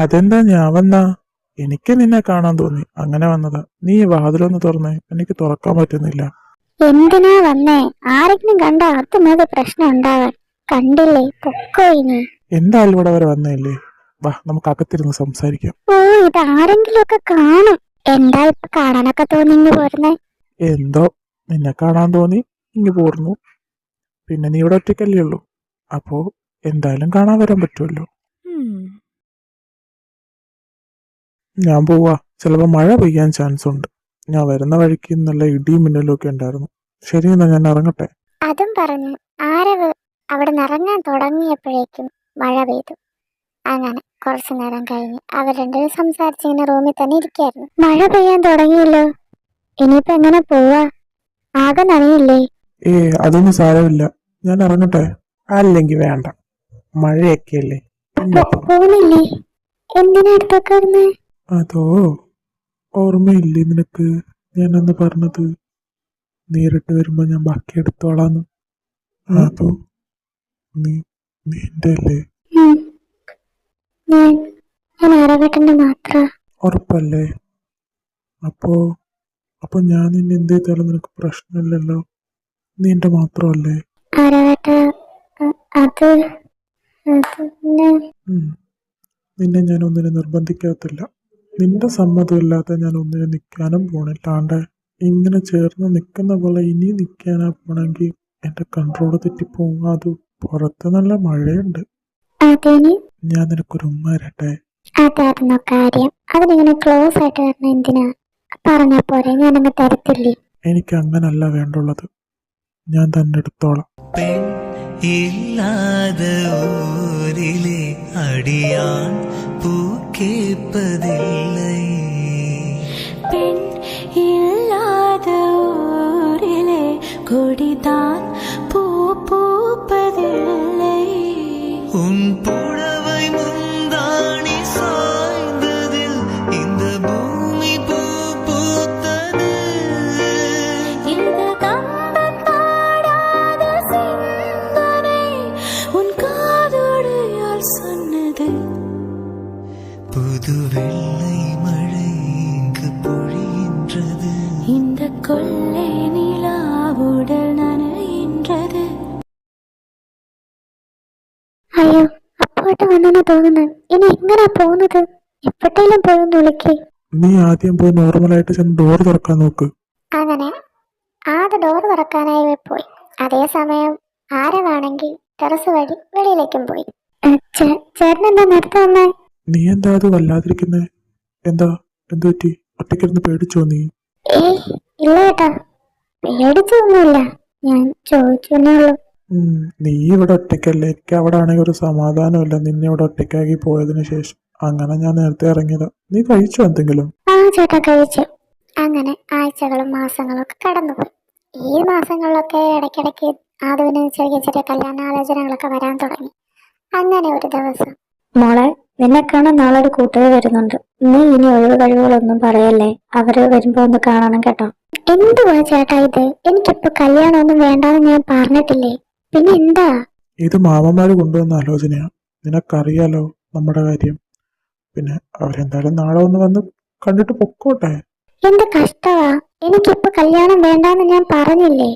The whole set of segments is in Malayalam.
അതെന്താ ഞാൻ വന്നാ? എനിക്ക് നിന്നെ കാണാൻ തോന്നി, അങ്ങനെ വന്നതാ. നീ വാതിലൊന്ന് തുറന്നേ, എനിക്ക് തുറക്കാൻ പറ്റുന്നില്ല. എന്തിനാ വന്നേ? ആരെങ്കിലും കണ്ട അതുമത് പ്രശ്നം ഉണ്ടാവാൻ. കണ്ടില്ലേ, പൊക്കോ ഇനി. എന്തായാലും ഇവിടെ വരെ വന്നേല്ലേ, വാ നമുക്ക് അകത്തിരുന്ന് സംസാരിക്കാം. ഓ, ഇത് ആരെങ്കിലും ഒക്കെ കാണും. എന്താ ഇപ്പൊ കാണാനൊക്കെ തോന്നി പോരുന്നേ? എന്തോ നിന്നെ കാണാൻ തോന്നി, ഇങ്ങ് പോർന്നു. പിന്നെ നീ ഇവിടെ ഒറ്റയ്ക്കല്ലേ ഉള്ളൂ, അപ്പോ എന്തായാലും കാണാൻ വരാൻ പറ്റുമല്ലോ. ഞാൻ പോവാ, ചിലപ്പോ മഴ പെയ്യാൻ ചാൻസ് ഉണ്ട്. ഞാൻ വരുന്ന വഴിക്ക് നല്ല ഇടിയും മിന്നലും ഒക്കെ ഉണ്ടായിരുന്നു. ശരി, എന്നാ ഞാൻ ഇറങ്ങട്ടെ. അതും പറഞ്ഞ് ആരവ് അവിടെ നിറങ്ങാൻ തുടങ്ങിയപ്പോഴേക്കും മഴ പെയ്തു. അങ്ങനെ കുറച്ചു നേരം കഴിഞ്ഞ് അവർ രണ്ടുപേരും സംസാരിച്ചിങ്ങനെ റൂമിൽ തന്നെ ഇരിക്കായിരുന്നു. മഴ പെയ്യാൻ തുടങ്ങിയല്ലോ, ഇനിയിപ്പോ എങ്ങനെ പോവാ? ആകെ നനയില്ലേ? അതൊന്നും സാരമില്ല, ഞാൻ ഇറങ്ങട്ടെ. അല്ലെങ്കിൽ വേണ്ട, മഴയൊക്കെയല്ലേ. പോകുന്നില്ലേ? എന്തിനാ അടുത്തൊക്കെ വരുന്നേ? അതോ, ഓർമ്മയില്ലേ നിനക്ക് ഞാനന്ന് പറഞ്ഞത്, നേരിട്ട് വരുമ്പോ ഞാൻ ബാക്കി എടുത്തോളാന്ന്. അതോ നീ നിന്റെ അല്ലേ? ഞാൻ ആരവേട്ടന്റെ മാത്ര. ഉറപ്പല്ലേ? അപ്പോ അപ്പൊ ഞാൻ നിന്നെ എന്ത് ചെയ്താലും നിനക്ക് പ്രശ്നമില്ലല്ലോ, നീ എന്റെ മാത്രമല്ലേ? ആരവേട്ട, അത് നിന്നെ ഞാൻ ഒന്നിനെ നിർബന്ധിക്കത്തില്ല. നിന്റെ സമ്മതമില്ലാതെ ഞാൻ ഒന്നിനെ നിൽക്കാനും പോണില്ലാണ്ട് ഇങ്ങനെ ചേർന്ന് നിൽക്കുന്ന പോലെ ഇനി നിൽക്കാനാ പോണെങ്കിൽ എന്റെ കൺട്രോള് തെറ്റിപ്പോവും. അത് പുറത്ത് നല്ല മഴയുണ്ട്. ഞാൻ നിനക്കൊരു ഉമ്മ തരട്ടെ? അതായിരുന്നോ കാര്യം? അതിനിങ്ങനെ ക്ലോസ് ആയിട്ട് വരണം എന്തിനാ? പറഞ്ഞാ പോരെ, ഞാനങ്ങ് തരത്തില്ലേ. എനിക്ക് അങ്ങനല്ല വേണ്ടുള്ളത്, ഞാൻ തന്നെ എടുത്തോളാം. ഇല്ലാതെ ഊരിലെ അടിയാൻ പൂക്കേപ്പതില്ലേ, പെൺ ഇല്ലാതെ ഊരിലെ കൊടിതാൻ പൂ പൂപ്പതില്ലേ, ഉൻ പുടവൈ മുന്താണി സാய்ந்ததில் இந்த பூமி பூ பூத்தது, இது கம்பன் பாடாத சிந்தனை உன் காதோடையால் சொன்னது, புது வெள்ளை மழை இங்கு பொழிகின்றது, இந்த கொள்ளை நிலா உடல் நனைகின்றது. അയ്യോ, അപ്പോട്ട് വന്നെന്ന് തോന്നുന്നു. ഇനി എങ്ങനാ പോകുന്നത്? എപ്പോഴേലും പോയൊന്ന് വിളിക്കേ. നീ ആദ്യം പോയി നോർമലായിട്ട് ചെന്ന് ഡോർ തുറക്കാൻ നോക്ക്. അങ്ങനെ ആദ്യ ഡോർ തുറക്കാനായി പോയി. അതേസമയം ആരവാണെങ്കിൽ ടെറസ് വഴി വെളിയിലേക്കും പോയി. ചേട്ടൻ എന്താ നേരത്തെ വന്നേ? നീ എന്താ അത് വല്ലാതിരിക്കുന്നേ? എന്തു പറ്റി? ഒറ്റയ്ക്കിരുന്ന് പേടിച്ചോ നീ? ഏയ് ഇല്ല ചേട്ടാ, പേടിച്ചൊന്നുമില്ല. ഞാൻ ചോദിച്ചേ ഉള്ളൂ. നീ ഇവിടെ ഒറ്റയ്ക്കല്ലേ, എനിക്ക് അവിടെ ആണെങ്കിൽ ഒരു സമാധാനമില്ല നിന്നെ ഇവിടെ ഒറ്റയ്ക്കാക്കി പോയതിനു ശേഷം. അങ്ങനെ ഞാൻ നേരത്തെ ഇറങ്ങിയതാ. നീ കഴിച്ചോ എന്തെങ്കിലും? ആ ചേട്ടാ, കഴിച്ചു. അങ്ങനെ ആഴ്ചകളും മാസങ്ങളും ഒക്കെ കടന്നുപോയി. ഈ മാസങ്ങളിലൊക്കെ ഇടയ്ക്കിടയ്ക്ക് ആദവിന് ചെറിയ ചെറിയ കല്യാണാലോചനകളൊക്കെ വരാൻ തുടങ്ങി. അങ്ങനെ ഒരു ദിവസം, മോളെ, നിന്നെ കാണാൻ നാളെ ഒരു കൂട്ടുകാർ വരുന്നുണ്ട്. നീ ഇനി ഒഴിവ് കഴിവുകളൊന്നും പറയല്ലേ, അവര് വരുമ്പോ ഒന്ന് കാണണം കേട്ടോ. എന്തുവാ ചേട്ടാ ഇത്? എനിക്കിപ്പോ കല്യാണമൊന്നും വേണ്ടാന്ന് ഞാൻ പറഞ്ഞിട്ടില്ലേ, പിന്നെ എന്താ? ഇത് മാമന്മാര് കൊണ്ടുവന്ന ആലോചനയാ, നിനക്കറിയാലോ നമ്മുടെ കാര്യം. പിന്നെ അവരെന്തായാലും നാളെ ഒന്ന് വന്ന് കണ്ടിട്ട് പൊക്കോട്ടെ. എന്ത് കഷ്ടവാ, എനിക്കിപ്പോ കല്യാണം വേണ്ടാന്ന് ഞാൻ പറഞ്ഞില്ലേ.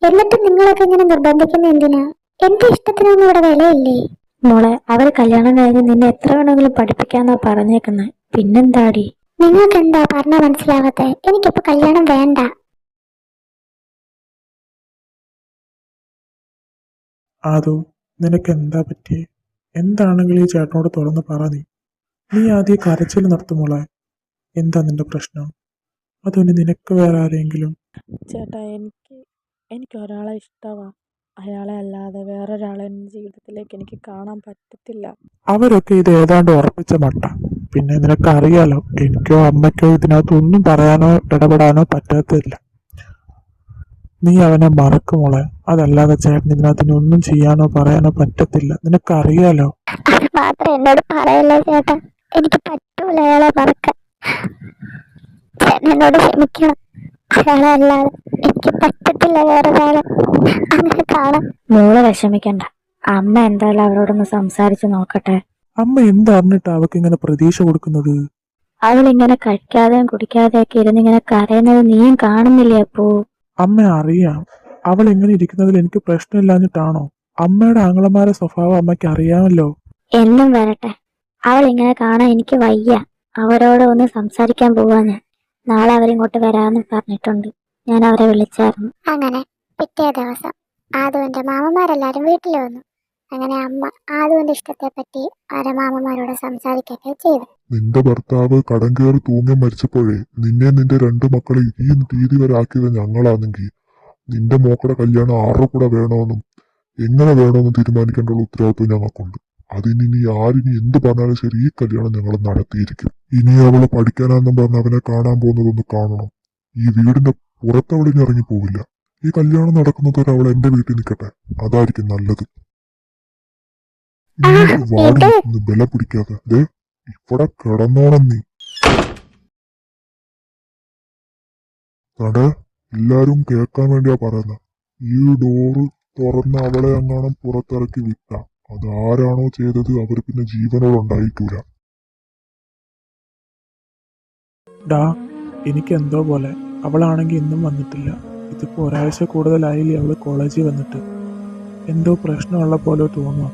എന്നിട്ട് നിങ്ങളൊക്കെ ഇങ്ങനെ നിർബന്ധിക്കുന്ന എന്തിനാ? എന്റെ ഇഷ്ടത്തിനൊന്നും ഇവിടെ വിലയില്ലേ. മോളെ, അവർ കല്യാണം കഴിഞ്ഞ് നിന്നെ എത്ര വേണമെങ്കിലും പഠിപ്പിക്കാന്നാ പറഞ്ഞേക്കുന്നെ, പിന്നെന്താടി? നിങ്ങൾക്ക് എന്താ പറഞ്ഞാ മനസ്സിലാവാത്തെ? എനിക്കിപ്പോ കല്യാണം വേണ്ട. അതോ, നിനക്ക് എന്താ പറ്റിയേ? എന്താണെങ്കിലും ഈ ചേട്ടനോട് തുറന്ന് പറ. നീ ആദ്യം കരച്ചിൽ നിർത്തുമോളെ. എന്താ നിന്റെ പ്രശ്നം? അതൊന്ന് നിനക്ക് വേറെ ആരെങ്കിലും? ചേട്ടാ, എനിക്ക് ഒരാളെ ഇഷ്ടമാണ്. അയാളെ അല്ലാതെ വേറൊരാളെ എൻ്റെ ജീവിതത്തിലേക്ക് എനിക്ക് കാണാൻ പറ്റത്തില്ല. അവരൊക്കെ ഇത് ഏതാണ്ട് ഉറപ്പിച്ച മട്ട. പിന്നെ നിനക്കറിയാലോ, എനിക്കോ അമ്മയ്ക്കോ ഇതിനകത്തൊന്നും പറയാനോ ഇടപെടാനോ പറ്റാത്തില്ല. നീ അവനെ മറക്കുമോളെ, അതല്ലാതെ ചേട്ടൻ ഇതിനകത്തിന് ഒന്നും ചെയ്യാനോ പറയാനോ പറ്റത്തില്ല. നിനക്കറിയാലോ. അത് മാത്രം എന്നോട് പറയല്ലേ ചേട്ടാ, എനിക്ക് പറ്റൂല അയാളെ മറക്കാൻ. ചേട്ടൻ എന്നോട് ക്ഷമിക്കണം. അയാളെ അല്ലാതെ എനിക്ക് പറ്റത്തില്ല വേറൊരാളെ അങ്ങനെ കാണാൻ. മോള് വിഷമിക്കണ്ട, അമ്മ എന്തായാലും അവരോടൊന്ന് സംസാരിച്ച് നോക്കട്ടെ. അമ്മ എന്തറിഞ്ഞിട്ടാ അവക്ക് ഇങ്ങനെ പ്രതീക്ഷ കൊടുക്കുന്നത്? അവളിങ്ങനെ കഴിക്കാതെയും കുടിക്കാതെയൊക്കെ ഇരുന്നിങ്ങനെ കരയുന്നത് നീയും കാണുന്നില്ലേ അപ്പോ? അമ്മ അറിയാം, അവൾ എങ്ങനെ ഇരിക്കുന്നതിൽ എനിക്ക് പ്രശ്നമില്ലാഞ്ഞിട്ടാണോ? അമ്മയുടെ ആങ്ങളമാരെ സ്വഭാവം അമ്മയ്ക്ക് അറിയാമല്ലോ. എന്നും വരട്ടെ, അവൾ ഇങ്ങനെ കാണാൻ എനിക്ക് വയ്യ. അവരോട് ഒന്ന് സംസാരിക്കാൻ പോവാ ഞാൻ. നാളെ അവരിങ്ങോട്ട് വരാമെന്ന് പറഞ്ഞിട്ടുണ്ട്. ഞാൻ അവരെ വിളിച്ചായിരുന്നു. അങ്ങനെ പിറ്റേ ദിവസം ആദുവിന്റെ മാമന്മാരെല്ലാരും വീട്ടിൽ വന്നു. അങ്ങനെ അമ്മ ആദുവിന്റെ ഇഷ്ടത്തെ പറ്റി അവരെ മാമന്മാരോട് സംസാരിക്കുകയൊക്കെ ചെയ്തു. നിന്റെ ഭർത്താവ് കടം കയറി തൂങ്ങി മരിച്ചപ്പോഴേ നിന്നെ നിന്റെ 2 മക്കളെ ഈ രീതി വരെ ആക്കിയത് ഞങ്ങളാണെങ്കിൽ നിന്റെ മോക്കടെ കല്യാണം ആരുടെ കൂടെ വേണമെന്നും എങ്ങനെ വേണമെന്നും തീരുമാനിക്കേണ്ടുള്ള ഉത്തരവാദിത്വം ഞങ്ങൾക്കുണ്ട്. അതിനി നീ ആരിനി എന്ത് പറഞ്ഞാലും ശരി, ഈ കല്യാണം ഞങ്ങൾ നടത്തിയിരിക്കും. ഇനി അവള് പഠിക്കാനാന്നും പറഞ്ഞ് അവനെ കാണാൻ പോകുന്നതൊന്ന് കാണണം. ഈ വീടിന്റെ പുറത്തവളിനി ഇറങ്ങി പോവില്ല. ഈ കല്യാണം നടക്കുന്നതുവരെ അവൾ എന്റെ വീട്ടിൽ നിൽക്കട്ടെ, അതായിരിക്കും നല്ലത്. വാടി ബല പിടിക്കാതെ ദേ ഇവിടെ കിടന്നോണം നീ. എല്ലാരും കേൾക്കാൻ വേണ്ടിയാ പറയുന്ന. ഈ ഡോറ് തുറന്ന് അവളെ അങ്ങാണം പുറത്തിറക്കി വിട്ട അതാരാണോ ചെയ്തത് അവർ പിന്നെ ജീവനോടുണ്ടായിക്കൂല. ഡാ, എനിക്ക് എന്തോ പോലെ. അവളാണെങ്കിൽ ഇന്നും വന്നിട്ടില്ല. ഇതിപ്പോ ഒരാഴ്ച കൂടുതലായില്ലേ അവള് കോളേജിൽ വന്നിട്ട്. എന്തോ പ്രശ്നമുള്ള പോലെ തോന്നുക.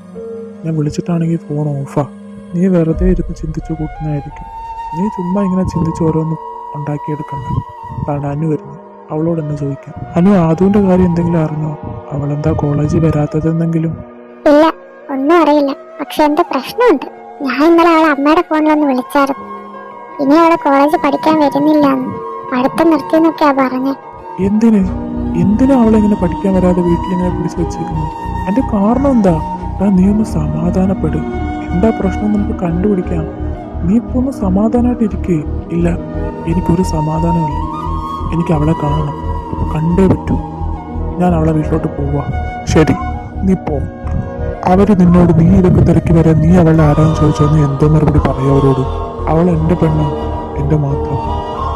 ഞാൻ വിളിച്ചിട്ടാണെങ്കിൽ ഫോൺ ഓഫാ. നീ വെറുതെ ഇരുന്ന് ചിന്തിച്ചു കൂട്ടുന്നതായിരിക്കും. നീ ചുമ്മാ ഇങ്ങനെ ചിന്തിച്ച് ഓരോന്നും ഉണ്ടാക്കിയെടുക്കണ്ട. അതാണ് അനു വരുന്നത്. അവളോട് എന്നെ ചോദിക്കാം. അനു, ആദുവിന്റെ കാര്യം എന്തെങ്കിലും അറിഞ്ഞോ? അവളെന്താ കോളേജിൽ വരാത്തതെന്നെങ്കിലും? ഇല്ല, ഒന്നും അറിയില്ല. പക്ഷെ എന്തോ പ്രശ്നമുണ്ട്. ഞാൻ ഇന്നലെ അവളെ അമ്മയുടെ ഫോണിലൊന്ന് വിളിച്ചായിരുന്നു. ഇനി അവളെ കോളേജിൽ പഠിക്കാൻ വരുന്നില്ലാന്ന്, പഠിത്തം നിർത്തിയെന്നൊക്കെയാ പറഞ്ഞേ. എന്തിനാ അവളെങ്ങനെ പഠിക്കാൻ വരാതെ വീട്ടിലിങ്ങനെ പിടിച്ചു വെച്ചേക്കുന്നത്? എന്റെ കാരണം എന്താ? നീ ഒന്ന് സമാധാനപ്പെട്. എന്താ പ്രശ്നം നമുക്ക് കണ്ടുപിടിക്കാം. നീ ഇപ്പൊ ഒന്ന് സമാധാനമായിട്ട് ഇരിക്കേ. ഇല്ല, എനിക്കൊരു സമാധാനമില്ല. എനിക്ക് അവളെ കാണണം, കണ്ടേ പറ്റൂ. ഞാൻ അവളെ വീട്ടിലോട്ട് പോവാ. ശരി, നീ പോ. അവര് നിന്നോട് നീ ഇതൊക്കെ തിരക്കി വരാൻ നീ അവളുടെ ആരാന്ന് ചോദിച്ചാൽ നീ എന്തോ മറുപടി പറയാ അവരോട്? അവൾ എന്റെ പെണ്ണാ, എന്റെ മാത്രം.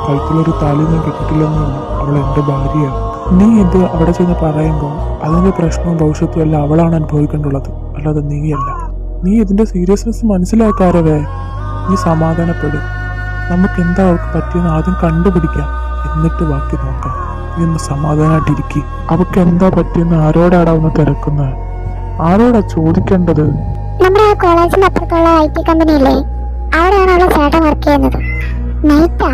കഴുത്തിലൊരു താലി ഞാൻ കിട്ടിയിട്ടില്ലെന്നല്ല, അവൾ എന്റെ ഭാര്യയാണ്. നീ ഇത് അവിടെ ചെന്ന് പറയുമ്പോൾ അതിന്റെ പ്രശ്നവും ഭവിഷ്യത്തും എല്ലാം അവളാണ് അനുഭവിക്കേണ്ടുള്ളത്, അല്ലാതെ നീയല്ല. നീ ഇതിന്റെ സീരിയസ്നെസ് മനസ്സിലാക്കാറവേ. നീ സമാധാനപ്പെടും. നമുക്ക് എന്താ അവൾക്ക് പറ്റിയെന്ന് ആദ്യം കണ്ടുപിടിക്കാം, എന്നിട്ട് ബാക്കി നോക്കാം. നീ ഒന്ന് സമാധാനമായിട്ടിരിക്കും. അവൾക്ക് എന്താ പറ്റിയെന്ന് ആരോടാടാ ഒന്ന് തിരക്കുന്നത്? ആരോടാ ചോദിക്കേണ്ടത്? നമ്മുടെ ആ കോളേജിന് അപ്പുറത്തുള്ള IT കമ്പനിയില്ലേ, അവിടെയാണ് അവളെ ചേട്ടൻ വർക്ക് ചെയ്യുന്നത്. നൈറ്റാ.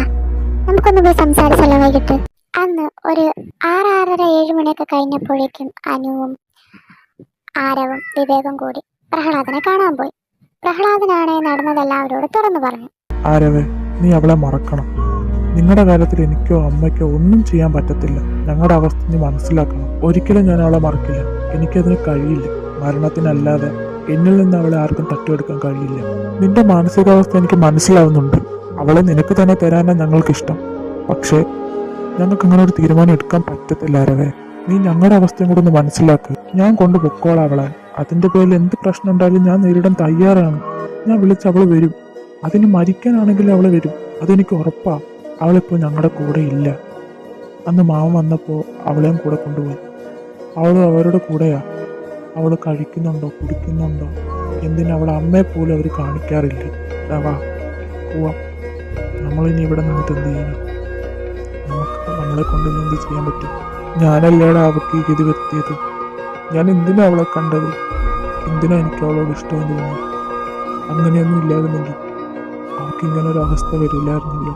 നമുക്കൊന്ന് പോയി സംസാരിച്ചല്ലോ വൈകിട്ട്. അന്ന് ഒരു 6-6:30-7 മണിയൊക്കെ കഴിഞ്ഞപ്പോഴേക്കും അനുവും ആരവും വിവേകം കൂടി പ്രഹ്ലാദനെ കാണാൻ പോയി. പ്രഹ്ലാദനാണെ നടന്നതെല്ലാം അവരോട് തുറന്നു പറഞ്ഞു. ആരവേ, നീ അവളെ മറക്കണം. നിങ്ങളുടെ കാര്യത്തിൽ എനിക്കോ അമ്മയ്ക്കോ ഒന്നും ചെയ്യാൻ പറ്റത്തില്ല. ഞങ്ങളുടെ അവസ്ഥ നീ മനസ്സിലാക്കണം. ഒരിക്കലും ഞാൻ അവളെ മറക്കില്ല. എനിക്കതിന് കഴിയില്ല. മരണത്തിനല്ലാതെ എന്നിൽ നിന്ന് അവളെ ആർക്കും തട്ടിയെടുക്കാൻ കഴിയില്ല. നിന്റെ മാനസികാവസ്ഥ എനിക്ക് മനസ്സിലാവുന്നുണ്ട്. അവളെ നിനക്ക് തന്നെ തരാനാണ് ഞങ്ങൾക്കിഷ്ടം. പക്ഷേ ഞങ്ങൾക്ക് അങ്ങനെ ഒരു തീരുമാനം എടുക്കാൻ പറ്റത്തില്ല ആരവേ. നീ ഞങ്ങളുടെ അവസ്ഥയും കൂടെ ഒന്ന് മനസ്സിലാക്ക്. ഞാൻ കൊണ്ട് പൊക്കോളാം അവളെ. അതിന്റെ പേരിൽ എന്ത് പ്രശ്നം ഉണ്ടായാലും ഞാൻ നേരിടാൻ തയ്യാറാണ്. ഞാൻ വിളിച്ച് അവള് വരും. അതിന് മരിക്കാനാണെങ്കിലും അവള് വരും, അതെനിക്ക് ഉറപ്പാ. അവളിപ്പോൾ ഞങ്ങളുടെ കൂടെ ഇല്ല. അന്ന് മാമൻ വന്നപ്പോൾ അവളെയും കൂടെ കൊണ്ടുപോയി. അവളും അവരുടെ കൂടെയാ. അവള് കഴിക്കുന്നുണ്ടോ കുടിക്കുന്നുണ്ടോ എന്തിനാ അവളെ അമ്മയെ പോലും അവർ കാണിക്കാറില്ല. വാ പോവാം. നമ്മളിനി ഇവിടെ നിന്നിട്ട് എന്ത് ചെയ്യണം? നമുക്ക് നമ്മളെ കൊണ്ട് എന്ത് ചെയ്യാൻ പറ്റും? ഞാനല്ലേടാ അവൾക്ക് ഈ ഗതി വരുത്തിയത്. ഞാൻ എന്തിനാ അവളെ കണ്ടത്? എന്തിനാ എനിക്ക് അവളോട് ഇഷ്ടമെന്ന് തോന്നി? അങ്ങനെയൊന്നും ഇല്ലായിരുന്നെങ്കിൽ അവൾക്ക് ഇങ്ങനെ ഒരു അവസ്ഥ വരില്ലായിരുന്നല്ലോ.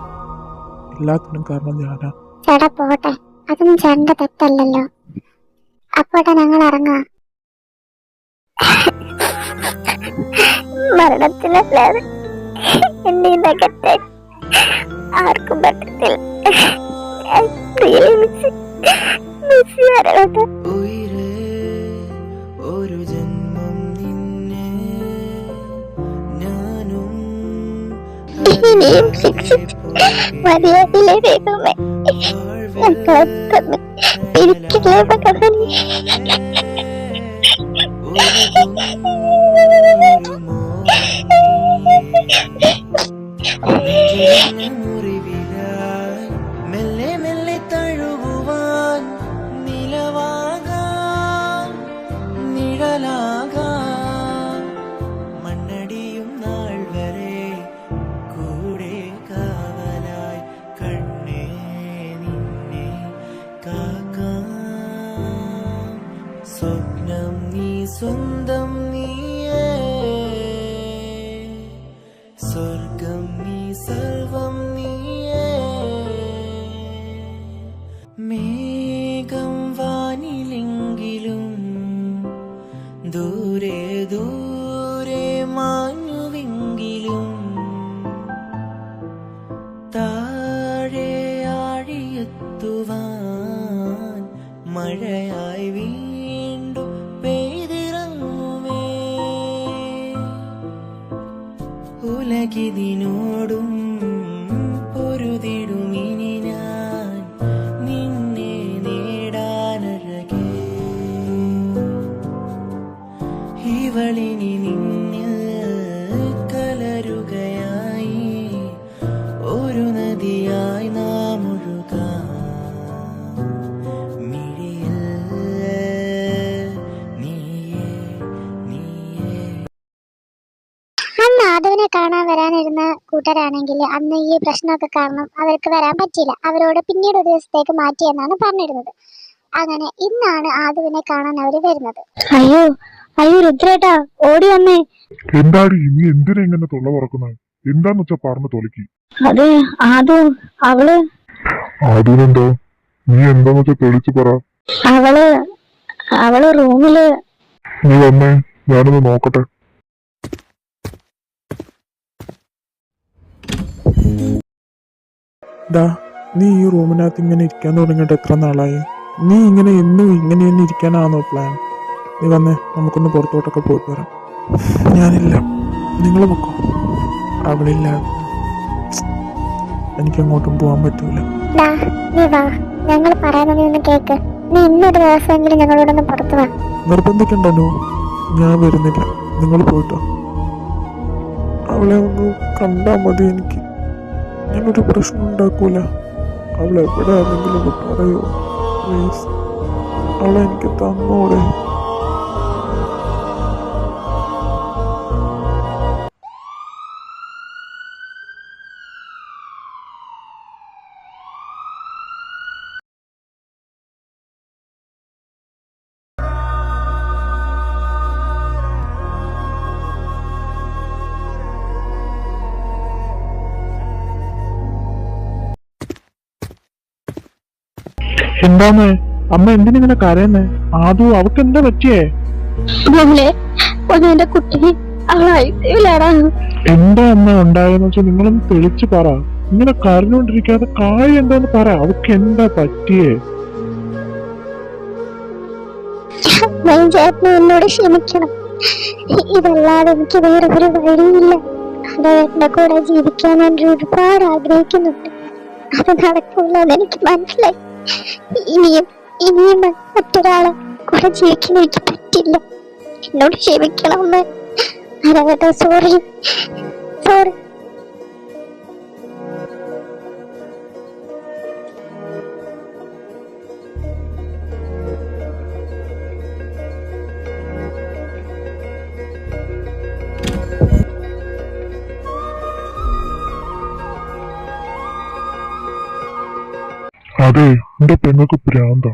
എല്ലാത്തിനും കാരണം ഞാനാ. ചേട്ടാ പോട്ടെ, അതൊന്നും ചേട്ടന്റെ തെറ്റല്ലല്ലോ. അപ്പോട്ടെ, ഞങ്ങൾ ഇറങ്ങാം. മരണത്തിനല്ലാതെ എന്നെ ഇതൊക്കെ ആർക്കും പറ്റത്തില്ല. ഉയിരേ, ഒരു ജന്മം നിന്നെ ഞാനും ഇനിയും ശിക്ഷിച്ച് മതിയാകില്ലേ ദൈവമേ. ഞങ്ങളെ തമ്മിൽ പിരിക്കില്ലേ ഭഗവാനേ. മെല്ലെ മെല്ലെ തഴുകുവാൻ നിലവാകാം നിഴലാകാം മണ്ണടിയും സ്വന്തം നീയേ സ്വർഗം നീ സർവം നീയേ മേഘം വാനിലെങ്കിലും ദൂരെ ദൂരെ മാഞ്ഞുവെങ്കിലും താഴെ ആഴിയെത്തുവാൻ മഴയായി വീണ്ടും പെയ്തിറങ്ങുമേ ഉലകിതിനോടും പൊരുതിടുമിനി ഞാൻ നിന്നെ നേടാനഴകേ ഇവളിനി നിന്നിൽ കലരുകയായി ഒരു നദിയായി നാം ഒഴുകാം മിഴിയിൽ നീയേ നീയേ. അന്ന് ആദവിനെ കാണാൻ വരാനിരുന്ന കൂട്ടരാണെങ്കിൽ അന്ന് ഈ പ്രശ്നമൊക്കെ കാരണം അവർക്ക് വരാൻ പറ്റിയില്ല. അവരോട് പിന്നീട് ഒരു ദിവസത്തേക്ക് മാറ്റിയെന്നാണ് പറഞ്ഞിരുന്നത്. അങ്ങനെ ഇന്നാണ് ആദവിനെ കാണാൻ അവര് വരുന്നത്. അയ്യോ അയ്യോ രുദ്രേട്ടാ, ഓടി വന്നേ. എന്താടി നീ എന്തിനാ ഇങ്ങനെ തൊള്ള പറക്കുന്നത്? എന്താന്ന് വെച്ചാ പറഞ്ഞു തൊലക്കി. അതെ ആദു, അതിനെന്തോ, നീ എന്താന്ന് വെച്ചാ തെളിച്ചു പറ. അവള് റൂമില്. നീ വന്നേ, ഞാനൊന്ന് നോക്കട്ടെ. ഡാ, നീ ഈ റൂമിനകത്ത് ഇങ്ങനെ ഇരിക്കാൻ തുടങ്ങിയിട്ട് എത്ര നാളായി? നീ ഇങ്ങനെ എന്നും ഇങ്ങനെ തന്നെ ഇരിക്കാനാണോ പ്ലാൻ? നീ വന്നേ, നമുക്കൊന്ന് പുറത്തോട്ടൊക്കെ പോയിട്ട് വരാം. ഞാനില്ല, നിങ്ങൾ പൊക്കോ. അവളില്ല, എനിക്കങ്ങോട്ടും പോകാൻ പറ്റൂല. നീ വാ, ഞങ്ങൾ പറയുന്നത് ഒന്ന് കേക്ക്. നീ ഇന്നൊരു ദിവസമെങ്കിലും ഞങ്ങളോടൊന്ന് പുറത്തു വാ. നിർബന്ധിക്കണ്ടോ, ഞാൻ വരുന്നില്ല, നിങ്ങൾ പോയിട്ടോ. അവളെ ഒന്ന് കണ്ടാ മതി എനിക്ക്. ഞാനൊരു പ്രശ്നം ഉണ്ടാക്കൂല. അവളെവിടെ ആണെങ്കിലും ഒന്ന് പറയോ പ്ലീസ്. അവളെ എനിക്ക് തന്നോടെ. എന്താന്ന് അമ്മ എന്തിനിങ്ങനെ കരയുന്നേ? ആദു, അവക്ക് എന്താ പറ്റിയേ? എന്റെ കുട്ടി അവളായിട്ടാ. എന്താ അമ്മ ഉണ്ടായെന്ന് വെച്ചാൽ നിങ്ങളൊന്ന് തെളിച്ച് പറ. ഇങ്ങനെ കരഞ്ഞോണ്ടിരിക്കാതെ കാര്യം എന്താന്ന് പറ. അവക്ക് എന്താ പറ്റിയേ? ചേട്ടന് എന്നോട് ക്ഷമിക്കണം. ഇതല്ലാതെ എനിക്ക് വേറെ ഒരു വഴിയില്ല. എന്റെ കൂടെ ജീവിക്കാൻ ഞാൻ ഒരുപാട് ആഗ്രഹിക്കുന്നുണ്ട്. അത് നടക്കില്ലെന്ന് എനിക്ക് മനസ്സിലായി. ഇനിയും മറ്റൊരാളെ കൂടെ ജീവിക്കാൻ എനിക്ക് പറ്റില്ല. എന്നോട് ക്ഷമിക്കണം. സോറി. അതെ, എന്റെ പെങ്ങൾക്ക് ഭ്രാന്ത.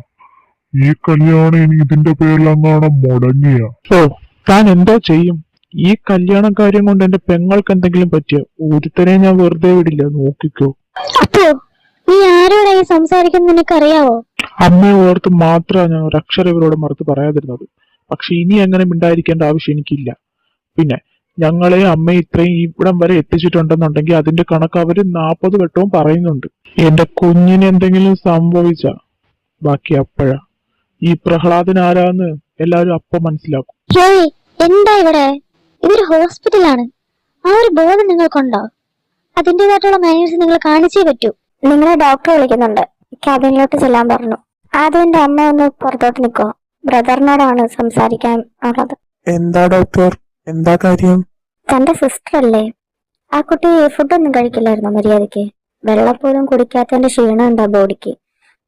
ഈ കല്യാണം ഇനി ഇതിന്റെ പേരിലങ്ങാണ് മുടങ്ങിയ. ഓ, താൻ എന്താ ചെയ്യും? ഈ കല്യാണ കാര്യം കൊണ്ട് എന്റെ പെങ്ങൾക്ക് എന്തെങ്കിലും പറ്റിയ ഒരുത്തരെ ഞാൻ വെറുതെ വിടില്ല, നോക്കിക്കോ. അപ്പോ നീ ആരോടായി സംസാരിക്കുന്ന നിനക്കറിയാവോ? അമ്മയെ ഓർത്ത് മാത്രമാണ് ഞാൻ ഒരക്ഷരം ഇവരോട് മറുത്ത് പറയാതിരുന്നത്. പക്ഷെ ഇനി അങ്ങനെ മിണ്ടായിരിക്കേണ്ട ആവശ്യം എനിക്കില്ല. പിന്നെ ഞങ്ങളെ അമ്മയെ ഇത്രയും ഇവിടം വരെ എത്തിച്ചിട്ടുണ്ടെന്നുണ്ടെങ്കിൽ അതിന്റെ കണക്ക് അവര് 40 വട്ടവും പറയുന്നുണ്ട്. എന്റെ കുഞ്ഞിന് എന്തെങ്കിലും സംഭവിച്ച ബാക്കി അപ്പോഴാ. ഈ പ്രഹ്ലാദൻ ആരാന്ന് എല്ലാവരും അപ്പം മനസ്സിലാക്കും. എന്താ ഇവിടെ? ഇതൊരു ഹോസ്പിറ്റലാണ്. ആ ഒരു ബോധം നിങ്ങൾക്കുണ്ടോ? അതിൻ്റെതായിട്ടുള്ള മാനേഴ്സ് നിങ്ങൾ കാണിച്ചേ പറ്റൂ. നിങ്ങളെ ഡോക്ടർ വിളിക്കുന്നുണ്ട്, ക്യാബിനിലോട്ട് ചെല്ലാൻ പറഞ്ഞു. ആദ്യം എന്റെ അമ്മ ഒന്ന് പുറത്തോട്ട് നിൽക്കോ. ബ്രദറിനോടാണ് സംസാരിക്കാൻ ഉള്ളത്. എന്താ ഡോക്ടർ, എന്താ കാര്യം? തന്റെ സിസ്റ്റർ അല്ലേ? ആ കുട്ടി ഫുഡൊന്നും കഴിക്കില്ലായിരുന്നു മര്യാദക്ക്. വെള്ളം പോലും കുടിക്കാത്തതിന്റെ ക്ഷീണം എന്താ ബോഡിക്ക്.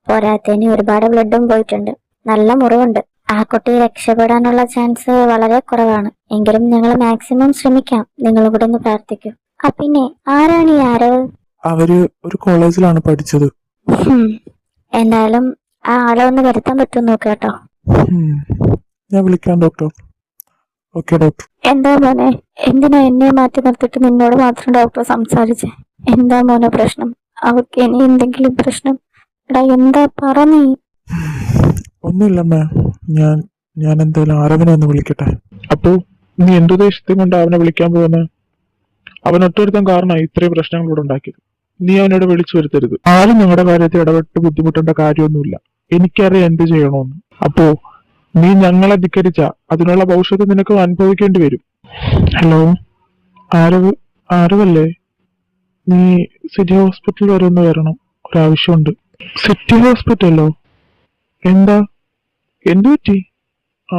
പോരാത്തതിന് ഒരുപാട് ബ്ലഡും പോയിട്ടുണ്ട്. നല്ല മുറിവുണ്ട്. ആ കുട്ടി രക്ഷപ്പെടാനുള്ള ചാൻസ് വളരെ കുറവാണ്. എങ്കിലും ഞങ്ങൾ മാക്സിമം ശ്രമിക്കാം. നിങ്ങളും കൂടെ ഒന്ന് പ്രാർത്ഥിക്കൂ. പിന്നെ ആരാണ് ഈ ആരവ്? അവര് ഒരു കോളേജിലാണ് പഠിച്ചത്. എന്തായാലും ആ ആളെ ഒന്ന് വരുത്താൻ പറ്റുമോ നോക്ക് കേട്ടോ. ഞാൻ വിളിക്കാം ഡോക്ടർ. Okay doctor. എന്താ മോനെ, എന്തിനാ എന്നെ മാറ്റി നിർത്തിയിട്ട് നിന്നോട് മാത്രം ഡോക്ടർ സംസാരിച്ചേ? എന്താ മോനെ പ്രശ്നം? അവർക്ക് ഇനി എന്തെങ്കിലും പ്രശ്നം? എടാ എന്താ പറ നീ. ഒന്നുമില്ലമ്മേ, ഞാൻ എന്തായാലും ആരവനെ ഒന്ന് വിളിക്കട്ടെ. അപ്പോ നീ എന്തുദ്ദേശിച്ചും കൊണ്ട് അവനെ വിളിക്കാൻ പോകുന്നത്? അവൻ ഒറ്റൊരുത്തം കാരണമായി ഇത്രയും പ്രശ്നങ്ങൾ ഇവിടെ ഉണ്ടാക്കിയത്. നീ അവനോട് വിളിച്ചു വരുത്തരുത്. ആരും ഞങ്ങളുടെ കാര്യത്തിൽ ഇടപെട്ട് ബുദ്ധിമുട്ടേണ്ട കാര്യമൊന്നുമില്ല. എനിക്കറിയാം എന്ത് ചെയ്യണമെന്ന്. അപ്പോ നീ ഞങ്ങളെ ധിക്കരിച്ച അതിനുള്ള ഭവിഷ്യത്ത് നിനക്ക് അനുഭവിക്കേണ്ടി വരും. ഹലോ, ആരവല്ലേ? നീ സിറ്റി ഹോസ്പിറ്റൽ വരെ ഒന്ന് വരണം, ഒരാവശ്യമുണ്ട്. സിറ്റി ഹോസ്പിറ്റലോ? എന്താ, എന്തു പറ്റി?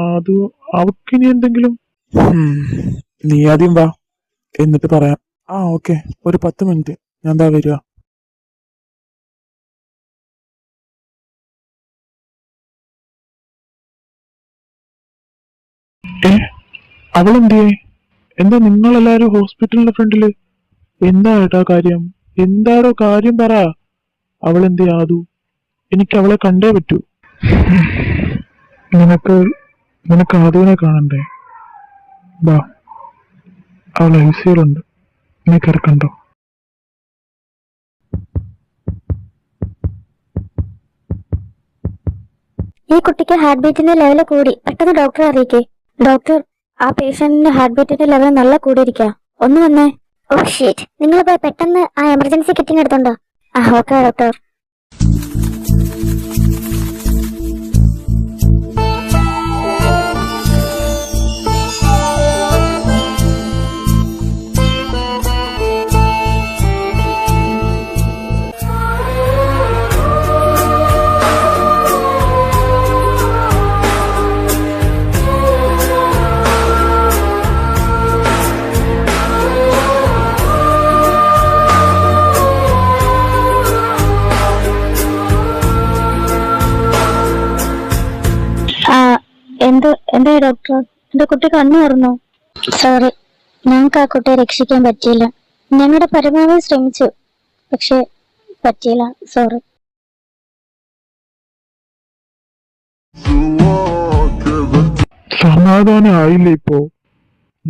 അത് അവക്കിനി എന്തെങ്കിലും? നീ ആദ്യം വാ, എന്നിട്ട് പറയാം. ഓക്കെ, ഒരു 10 മിനിറ്റ് ഞാൻ എന്താ വരിക. അവളെന്തേ? എന്താ നിങ്ങളെല്ലാരും ഹോസ്പിറ്റലിന്റെ ഫ്രണ്ടില്? എന്താ ഏട്ടാ കാര്യം? എന്താടോ കാര്യം പറ. അവളെന്തേ ആദു? എനിക്ക് അവളെ കണ്ടേ പറ്റൂ. നിനക്ക് ആദുവിനെ കാണണ്ടേ? ബാ, അവൾ ഐസിയിലുണ്ട്, നീ കിടക്കണ്ടോ? ഈ കുട്ടിക്ക് ഹാർട്ട് ബീറ്റിന്റെ ലെവൽ കൂടി, പെട്ടെന്ന് ഡോക്ടറെ അറിയിക്കേ. ഡോക്ടർ, ആ പേഷ്യന്റിന്റെ ഹാർട്ട് ബീറ്റിന്റെ ലെവൽ നല്ല കൂടിയിരിക്കാ, ഒന്ന് വന്നേ. ഓ ഷീറ്റ്, നിങ്ങൾ പോയി പെട്ടെന്ന് ആ എമർജൻസി കിറ്റിംഗ് എടുത്തോണ്ടോ? Okay doctor. എന്താ ഡോക്ടർ, എന്റെ കുട്ടി കണ്ണു തുറന്നോ? സോറി, ഞങ്ങൾക്ക് ആ കുട്ടിയെ രക്ഷിക്കാൻ പറ്റിയില്ല. ഞങ്ങളുടെ പരമാവധി ശ്രമിച്ചു, പക്ഷെ പറ്റിയില്ല. സോറി. സമാധാനം ആയില്ലേ ഇപ്പോ?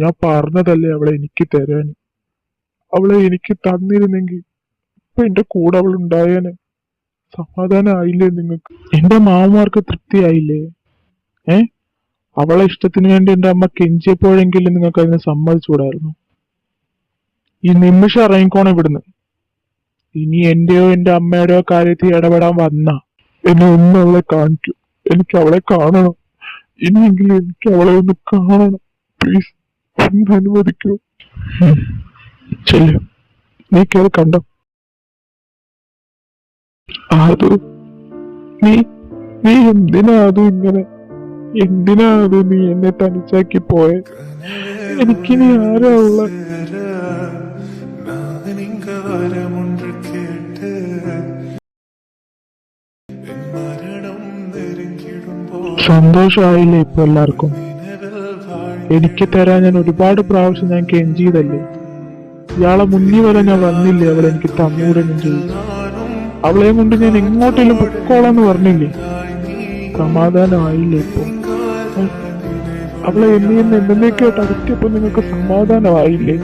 ഞാൻ പറഞ്ഞതല്ലേ അവളെ എനിക്ക് തരാൻ. അവളെ എനിക്ക് തന്നിരുന്നെങ്കിൽ ഇപ്പൊ എന്റെ കൂടെ അവൾ ഉണ്ടായേനെ. സമാധാനം ആയില്ലേ നിങ്ങൾക്ക്? എന്റെ മാമാർക്ക് തൃപ്തിയായില്ലേ? അവളെ ഇഷ്ടത്തിന് വേണ്ടി എന്റെ അമ്മ കെഞ്ചിയപ്പോഴെങ്കിലും നിങ്ങൾക്ക് അതിനെ സമ്മതിച്ചുകൂടായിരുന്നു? ഈ നിമിഷം ഇറങ്ങിക്കോണം ഇവിടുന്ന്. ഇനി എന്റെയോ എന്റെ അമ്മയുടെയോ കാര്യത്തിൽ ഇടപെടാൻ വന്ന എന്നെ ഒന്ന് അവളെ കാണിക്കൂ. എനിക്ക് അവളെ കാണണം. ഇനിയെങ്കിലും എനിക്ക് അവളെ ഒന്ന് കാണണം. പ്ലീസ്, ഒന്ന് അനുവദിക്കൂ. ചെല്ലു, നീ കേറി കണ്ടോ? അത് നീ എന്തിനാ അത് ഇങ്ങനെ? എന്തിനാ അത് നീ എന്നെ തനിച്ചാക്കി പോയെ? എനിക്കിനി ആരാ ഉള്ള? സന്തോഷമായില്ലേ ഇപ്പൊ എല്ലാവർക്കും? എനിക്ക് തരാൻ ഞാൻ ഒരുപാട് പ്രാവശ്യം ഞാൻ കെഞ്ചിയതല്ലേ. ഇയാളെ മുന്നിൽ വരെ ഞാൻ വന്നില്ലേ അവളെ എനിക്ക് തന്നൂടെ ചോദിച്ചു. അവളെയും കൊണ്ട് ഞാൻ എങ്ങോട്ടേലും പൊക്കോളാന്ന് പറഞ്ഞില്ലേ? സമാധാനമായില്ലേ ഇപ്പൊ? അവളെ എന്നെയെന്ന് എന്തെന്നേക്കായിട്ട് അകറ്റിയപ്പോ നിങ്ങൾക്ക് സമാധാനമായില്ലേ?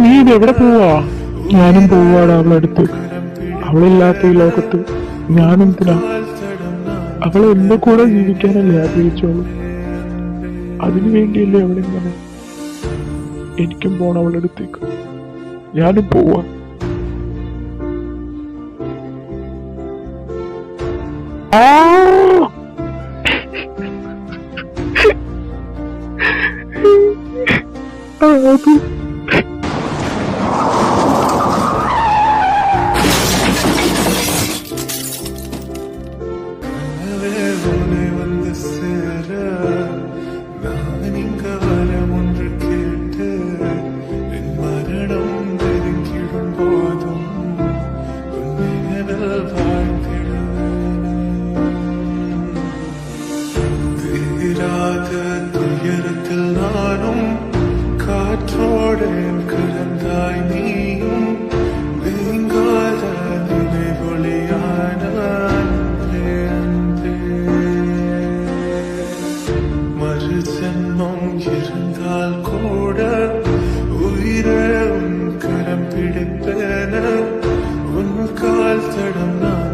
നീ ഇത് എവിടെ പോവാ? ഞാനും പോവാടാ അവളടുത്ത്. അവളില്ലാത്ത ഈ ലോകത്ത് ഞാനെന്തിനാ? അവളെ എന്റെ കൂടെ ജീവിക്കാനല്ലേ ആഗ്രഹിച്ചോളൂ. അതിനു വേണ്ടിയല്ലേ അവളിങ്ങനെ. എനിക്കും പോണം അവളടുത്തേക്ക്. ഞാനും പോവാ. துயரத்தில் நானும் காற்றோடு